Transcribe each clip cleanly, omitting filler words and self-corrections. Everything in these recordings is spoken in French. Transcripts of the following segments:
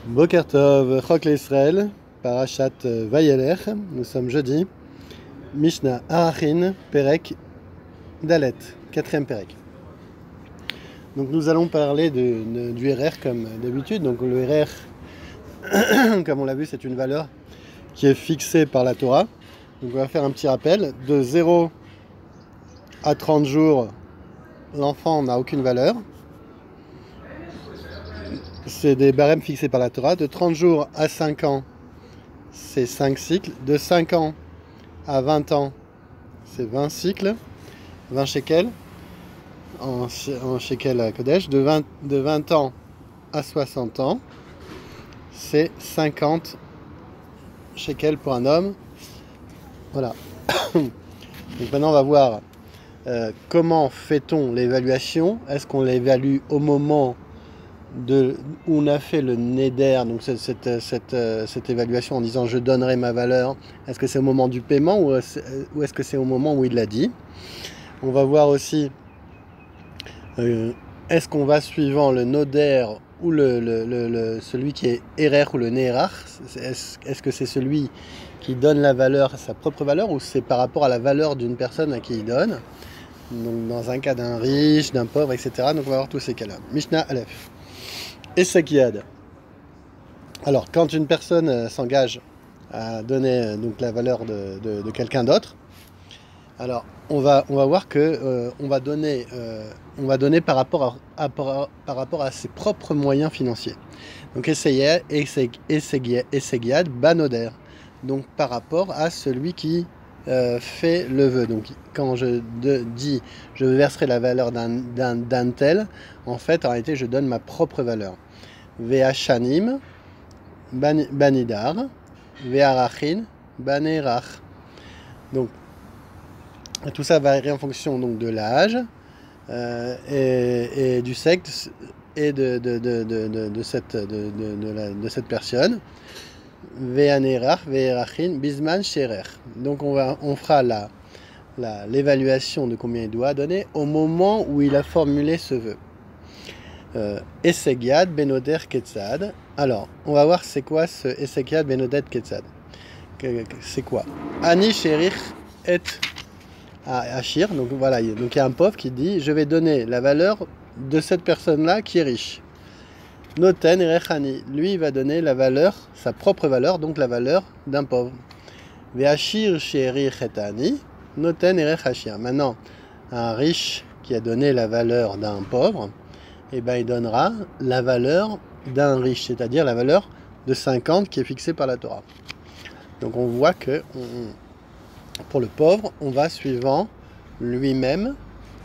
Boker Tov, Chok l'Israël, Parashat Vayelech, nous sommes jeudi, Mishnah Arachin, Perek, Dalet, quatrième Perek. Donc nous allons parler du RR comme d'habitude. Donc le RR, comme on l'a vu, c'est une valeur qui est fixée par la Torah. Donc on va faire un petit rappel. De 0 à 30 jours, l'enfant n'a aucune valeur. C'est des barèmes fixés par la Torah. De 30 jours à 5 ans, c'est 5 cycles. De 5 ans à 20 ans, c'est 20 cycles, 20 shekels en shekel à Kodesh. De 20 ans à 60 ans, c'est 50 shekels pour un homme. Voilà. Donc maintenant, on va voir comment fait-on l'évaluation. Est-ce qu'on l'évalue au moment où on a fait le neder, donc cette évaluation en disant je donnerai ma valeur, est-ce que c'est au moment du paiement ou est-ce que c'est au moment où il l'a dit? On va voir aussi est-ce qu'on va suivant le noder ou celui qui est erer ou le neerach, est-ce que c'est celui qui donne la valeur, sa propre valeur, ou c'est par rapport à la valeur d'une personne à qui il donne? Donc dans un cas d'un riche, d'un pauvre, etc. Donc on va voir tous ces cas-là. Mishnah Aleph. Esegiad. Alors, quand une personne s'engage à donner donc la valeur de quelqu'un d'autre, alors on va voir que on va donner par rapport à ses propres moyens financiers. Donc Esegiad, Banoder. Donc par rapport à celui qui fait le vœu. Donc quand je dis je verserai la valeur d'un tel, en fait en réalité je donne ma propre valeur. Ve'ashanim banidar, ve'arachin banerach. Donc tout ça varie en fonction donc de l'âge et du sexe et de cette personne. Ve'anerach, ve'erachin, bisman sherer. Donc on fera l'évaluation de combien il doit donner au moment où il a formulé ce vœu. Esegiad benoder ketzad. Alors, on va voir c'est quoi ce Esegiad benoder ketzad. C'est quoi? Ani sherich et Achir. Donc voilà, donc il y a un pauvre qui dit je vais donner la valeur de cette personne-là qui est riche. Noten Erechani, lui il va donner la valeur, sa propre valeur, donc la valeur d'un pauvre. Ve'ashir she'erich etani, noten Erech Ashir. Maintenant, un riche qui a donné la valeur d'un pauvre, eh ben, il donnera la valeur d'un riche, c'est-à-dire la valeur de 50 qui est fixée par la Torah. Donc on voit que pour le pauvre, on va suivant lui-même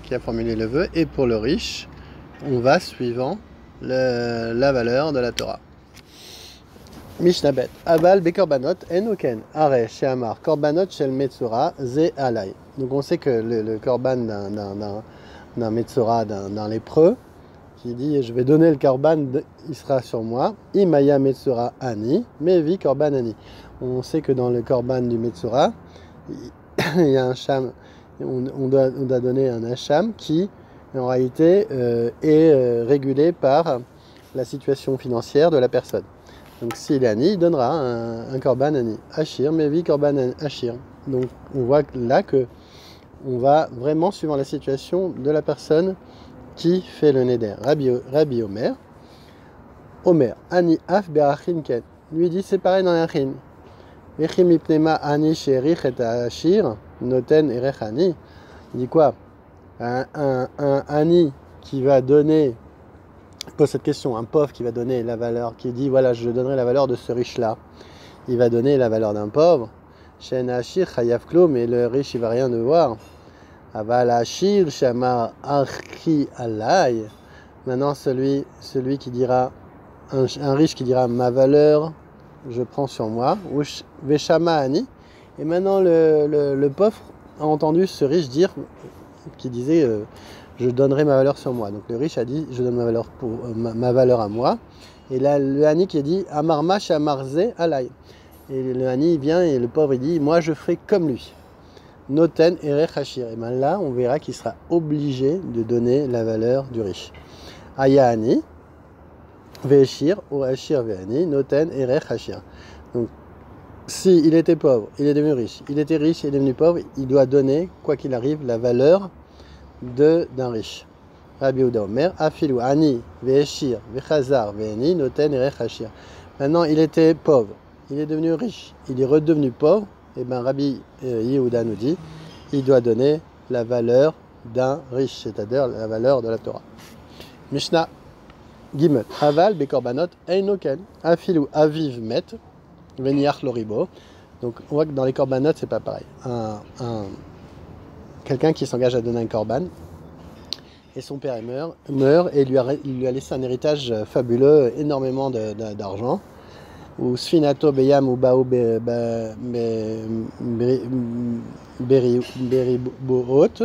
qui a formulé le vœu, et pour le riche, on va suivant la valeur de la Torah. Mishnah Bet. Aval bekorbanot enoken are sheamar korbanot shel metzora ze alay. Donc on sait que le korban d'un metzora, d'un lépreux, qui dit je vais donner le korban, il sera sur moi. Imaya metzora ani, mevi korban ani. On sait que dans le korban du metzora, il y a un sham, on doit donner un hacham qui en réalité est régulé par la situation financière de la personne. Donc s'il est ani, il donnera un korban ani. Achir, mevi korban achir. Donc on voit là que on va vraiment suivant la situation de la personne qui fait le neder. Rabbi Omer, ani af be'achin ken. Lui dit c'est pareil dans l'achin. Vechim ipnema ani sherich et achir noten erech ani. Il dit quoi? Un ani qui va donner, pose cette question, un pauvre qui va donner la valeur, qui dit voilà je donnerai la valeur de ce riche là, il va donner la valeur d'un pauvre. Shen achir chayav klo, mais le riche il va rien devoir. Aval achir shama archi alay. Maintenant celui qui dira, un riche qui dira ma valeur je prends sur moi, ou veshama ani. Et maintenant le pauvre a entendu ce riche dire, qui disait je donnerai ma valeur sur moi. Donc le riche a dit je donne ma valeur ma valeur à moi. Et là le hani qui a dit amarma shamarze alay. Et le hani vient et le pauvre il dit moi je ferai comme lui. Noten erech hashir. Et bien là on verra qu'il sera obligé de donner la valeur du riche. Aya hani Ve'eshir ou Ashir ve'ani noten erech Ashir. Donc, si il était pauvre, il est devenu riche. Il était riche, il est devenu pauvre, il doit donner, quoi qu'il arrive, la valeur d'un riche. Rabbi Yehuda Omer, Afilu ani ve'eshir ve'chazar ve'ani noten erech Ashir. Maintenant, il était pauvre, il est devenu riche, il est redevenu pauvre. Et bien, Rabbi Yehuda nous dit, il doit donner la valeur d'un riche, c'est-à-dire la valeur de la Torah. Mishnah Gimel, Aval bekorbanot einoken, afilu aviv met, veniach loribo. Donc on voit que dans les korbanot c'est pas pareil. Quelqu'un qui s'engage à donner un korban et son père meurt et il lui a laissé un héritage fabuleux, énormément d'argent. Ou sfinato beyam ou bao beriboot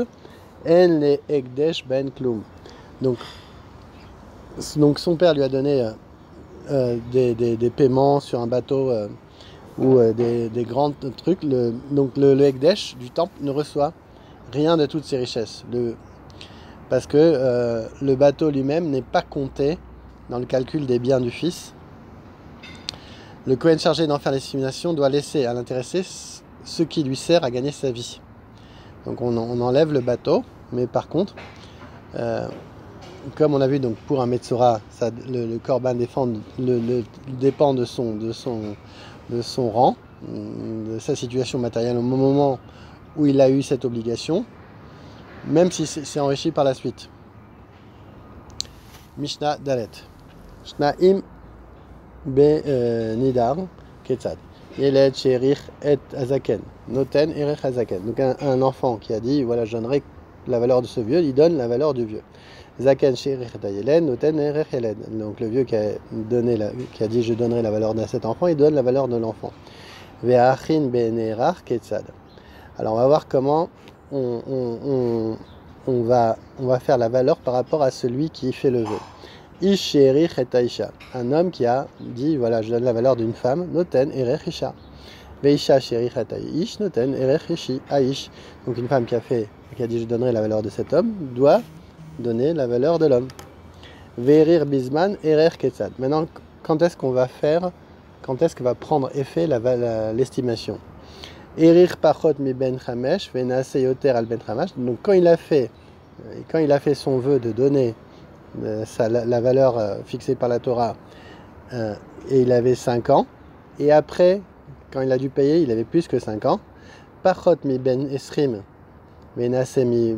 en le ekdesh ben klum. Donc son père lui a donné des paiements sur un bateau ou des grands trucs. Donc le Ekdesh du temple ne reçoit rien de toutes ces richesses. Parce que le bateau lui-même n'est pas compté dans le calcul des biens du fils. Le Kohen chargé d'en faire l'estimation doit laisser à l'intéressé ce qui lui sert à gagner sa vie. Donc on enlève le bateau, mais par contre, comme on a vu donc pour un Metzora, le korban dépend de son rang, de sa situation matérielle au moment où il a eu cette obligation, même si c'est enrichi par la suite. Mishnah Dalet. Shnaim be nidar ketzad. Yeled sherich et azaken. Noten erech azaken. Donc un enfant qui a dit voilà, je donnerai la valeur de ce vieux, il donne la valeur du vieux. Zaken sherich et ayeled, noten erech eled. Donc le vieux qui a dit je donnerai la valeur de cet enfant, il donne la valeur de l'enfant. Ve'achin be'nerach ketzad. Alors on va voir comment on va faire la valeur par rapport à celui qui fait le vœu. Ish sherich et aisha. Un homme qui a dit voilà, je donne la valeur d'une femme, noten erech isha. Veisha sherich et aish, noten erech ishi aish. Donc une femme qui a dit je donnerai la valeur de cet homme doit donner la valeur de l'homme. Verir bisman erech ketzad. Maintenant, quand est-ce que va prendre effet l'estimation? Erir pachot mi ben chamesh venase yoter al ben chamesh. Donc quand il a fait son vœu de donner la valeur fixée par la Torah, et il avait 5 ans, et après, quand il a dû payer, il avait plus que 5 ans. Pachot mi ben esrim venase mi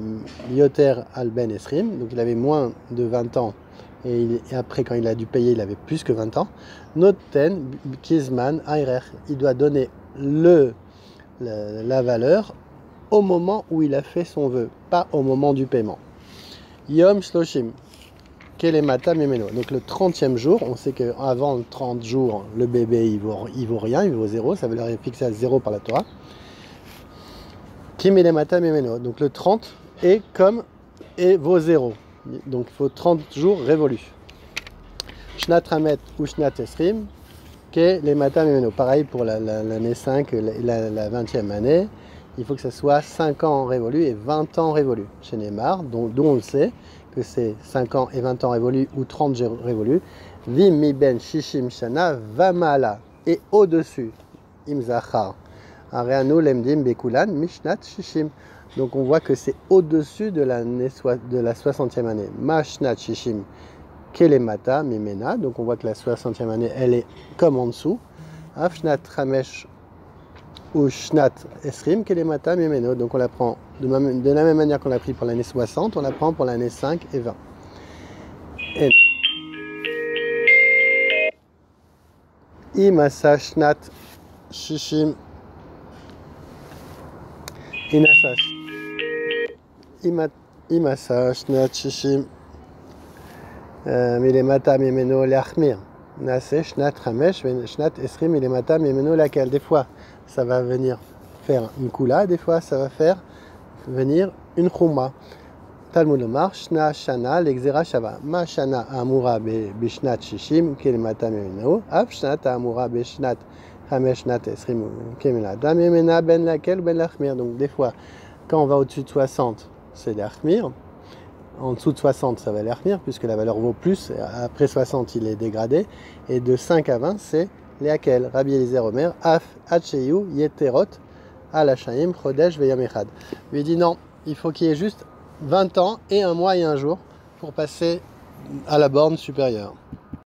yoter al ben esrim. Donc il avait moins de 20 ans, et après, quand il a dû payer, il avait plus que 20 ans. Noten kizman ayrech. Il doit donner la valeur au moment où il a fait son vœu, pas au moment du paiement. Yom Shloshim, Kelemata Memeno. Donc le 30e jour, on sait qu'avant le 30 jours, le bébé il vaut rien, il vaut 0, sa valeur est fixée à 0 par la Torah. Kelemata Memeno. Donc le 30 vaut 0. Donc il faut 30 jours révolus. Shnat Ramet ou Shnat Esrim, Kelemata Memeno. Pareil pour l'année 5, la 20e année. Il faut que ce soit 5 ans révolus et 20 ans révolus. Chez Neymar, dont on le sait, que c'est 5 ans et 20 ans révolus ou 30 révolus. Vim mi ben shishim shana vamala. Et au-dessus, imzachar. Areanu lemdim bekulan mishnat shishim. Donc on voit que c'est au-dessus de la 60e année. Mashnat shishim kelemata mimena. Donc on voit que la 60e année, elle est comme en dessous. Afshnat ramesh ou Shnat Esrim Kelemata Mimeno. Donc on l'apprend de la même manière qu'on l'a pris pour l'année 60, on l'apprend pour l'année 5 et 20. Et Imasa Shnat Shishim Imasa Shnat Shishim Milemata Mimeno Leachmir. Nase Shnat Ramesh Shnat Esrim Milemata Mimeno laquelle. Des fois ça va venir faire une kula, des fois ça va faire venir une chouma. Talmud Omar, Shna Shana, l'Exera Shava. Ma Shana Amura Bishnat Shishim, Kelemata Memeno, Av Shnat Amura Bishnat Hamesh Shnat Esrim, Kemelata Memena Ben laquelle Ben l'Achmir. Donc des fois, quand on va au-dessus de 60, c'est l'Achmir. en dessous de 60, ça va l'Ermir, puisque la valeur vaut plus. Après 60, il est dégradé. Et de 5 à 20, c'est Léakel. Rabbi Eliezer Omer, Af, Hacheyu, Yeterot, Alachayim, Chodesh, Veyam Echad. Lui dit non, il faut qu'il y ait juste 20 ans et un mois et un jour pour passer à la borne supérieure.